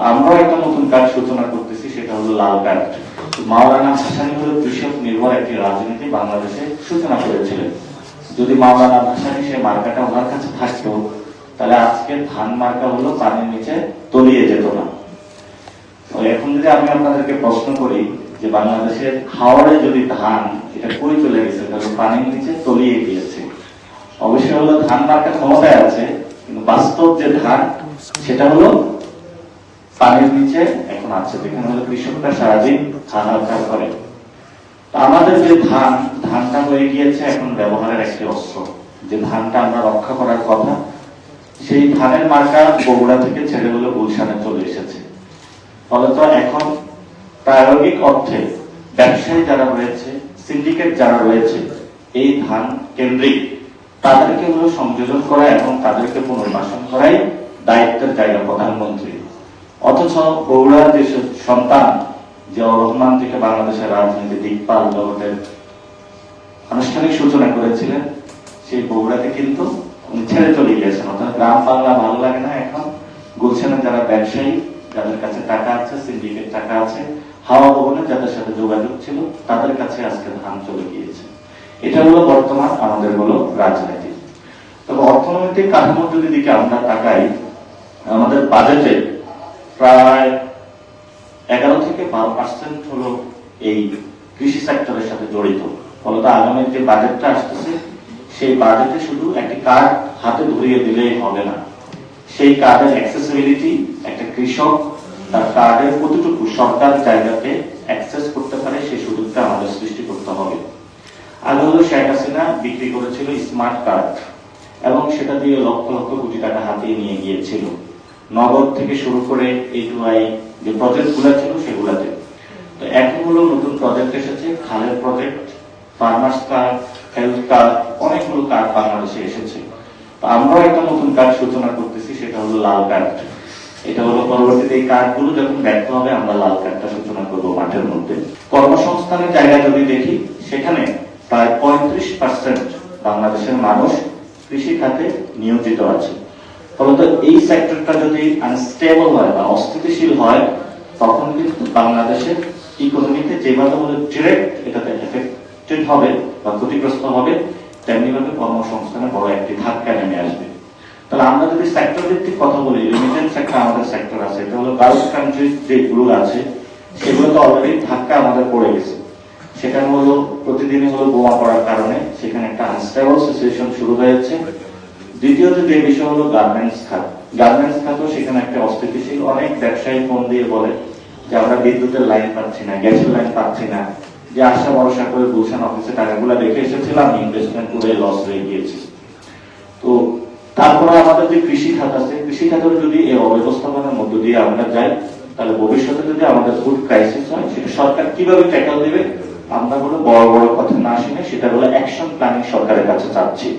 আমরাও একটা নতুন কাজ সূচনা করতেছি, সেটা হলো লাল কার্ড। মাওলানা ভাসানী হলো কৃষক নির্ভর একটি রাজনীতি বাংলাদেশে সূচনা করেছিলেন। যদি মাওলানা ভাসানী সে মার্কাটা ওনার কাছে থাকতো, তাহলে আজকে ধান মার্কা হলো পানির নিচে তলিয়ে যেত না। এখন যদি আমি আপনাদেরকে প্রশ্ন করি যে বাংলাদেশের হাওড়ে যদি ধান এটা কই চলে গেছে, তাহলে পানির নিচে তলিয়ে গিয়েছে। অবশ্যই হলো ধান মার্কা ক্ষমতায় আছে, কিন্তু বাস্তব যে ধান সেটা হলো পানির নিচে এখন আছে, যেখানে হলো কৃষকরা সারাদিন হাহাকার করে। আমাদের যে ধানটা হয়ে গিয়েছে এখন ব্যবহারের একটি অস্ত্র। যে ধানটা আমরা রক্ষা করার কথা, সেই ধানের মার্কা বগুড়া থেকে ছেড়ে হলো গুলশানে চলে এসেছে। ফলত এখন প্রায়োগিক অর্থে ব্যবসায়ী যারা রয়েছে, সিন্ডিকেট যারা রয়েছে, এই ধান কেন্দ্রিক তাদেরকে হলো সংযোজন করা এবং তাদেরকে পুনর্বাসন করাই দায়িত্বের জায়গা প্রধানমন্ত্রী। অথচ বগুড়ার যে সন্তান জিয়াউর রহমান থেকে বাংলাদেশের রাজনীতি দিকপাল জগতের আনুষ্ঠানিক সূচনা করেছিলেন, সেই বগুড়াতে কিন্তু উনি ছেড়ে চলে গিয়েছেন। অর্থাৎ গ্রাম বাংলা ভালো লাগে না, এখন গুলশানের যারা ব্যবসায়ী, যাদের কাছে টাকা আছে, সিন্ডিকেট টাকা আছে, হাওয়া ভবনে যাদের সাথে যোগাযোগ ছিল, তাদের কাছে আজকে ধান চলে গিয়েছে। এটা হলো বর্তমান আমাদের হলো রাজনীতি। তবে অর্থনৈতিক কাঠামোর যদি দিকে আমরা তাকাই, আমাদের বাজেটে প্রায় 11 থেকে 12% হলো এই কৃষি সেক্টরের সাথে জড়িত। ফলত আগামী যে বাজেটটা আসতেছে, সেই বাজেটে শুধু একটি কার্ড হাতে ধরিয়ে দিলেই হবে না। সেই কার্ডের অ্যাক্সেসিবিলিটি, একটা কৃষক তার কার্ডের কতটুকু সরকার জায়গাতে অ্যাক্সেস করতে পারে, সেই সুযোগটা আমাদের সৃষ্টি করতে হবে। আগে হলো শেখ হাসিনা বিক্রি করেছিল স্মার্ট কার্ড, এবং সেটা দিয়ে লক্ষ লক্ষ কোটি টাকা হাতিয়ে নিয়ে গিয়েছিল, নগদ থেকে শুরু করে A2I যে প্রজেক্ট গুলা ছিল সেগুলাতে। তো এখন হলো নতুন প্রজেক্ট এসেছে, খালের project, farmers card, health card, অনেকগুলো কার্ড বাংলাদেশে এসেছে। তো আমরাও একটা নতুন কার্ড সূচনা করতেছি, সেটা হলো লাল কার্ড। এটা হলো পরবর্তীতে এই কার্ডগুলো যখন ব্যর্থ হবে, আমরা লাল কার্ডটা সূচনা করবো মাঠের মধ্যে। কর্মসংস্থানের জায়গা যদি দেখি, সেখানে প্রায় 35% বাংলাদেশের মানুষ কৃষি খাতে নিয়োজিত আছে। ফলত এই সেক্টরটা যদি আনস্টেবল হয় বা অস্থিতিশীল হয়, তখন কিন্তু বাংলাদেশের ইকোনমিতে যেভাবে ডিরেক্ট এটাতে এফেক্টেড হবে বা ক্ষতিগ্রস্ত হবে, তেমনি ভাবে কর্মসংস্থানে বড় একটি ধাক্কা নেমে আসবে। তাহলে আমরা যদি সেক্টর ভিত্তিক কথা বলি, রেমিটেন্স একটা আমাদের সেক্টর আছে, এটা হলো গালফ কান্ট্রিজ যেগুলো আছে সেগুলো তো অলরেডি ধাক্কা আমাদের পড়ে গেছে। সেখানে হলো প্রতিদিনই হলো বোমা পড়ার কারণে সেখানে একটা আনস্টেবল সিচুয়েশন শুরু হয়েছে। দ্বিতীয়ত যে বিষয় হলো গার্মেন্টস খাত। গার্মেন্টস খাতও সেখানে একটা অস্থিতিশীল। অনেক ব্যবসায়ী ফোন দিয়ে বলে যে আমরা বিদ্যুতের লাইন পাচ্ছি না, গ্যাসের লাইন পাচ্ছি না, যে আশা ভরসা করে গুলশান অফিসে টাকাগুলো রেখে এসেছিলাম, ইনভেস্টমেন্ট করে লস হয়ে গিয়েছে। তো তারপরে আমাদের যে কৃষি খাত আছে, কৃষি খাতের যদি এই অব্যবস্থাপনার মধ্য দিয়ে আমরা যাই, তাহলে ভবিষ্যতে যদি আমাদের ফুড ক্রাইসিস হয়, সেটা সরকার কিভাবে ট্যাকল দেবে, আমরা কোনো বড় বড় কথা না শুনে সেটা হলো অ্যাকশন প্ল্যানিং সরকারের কাছে চাচ্ছি।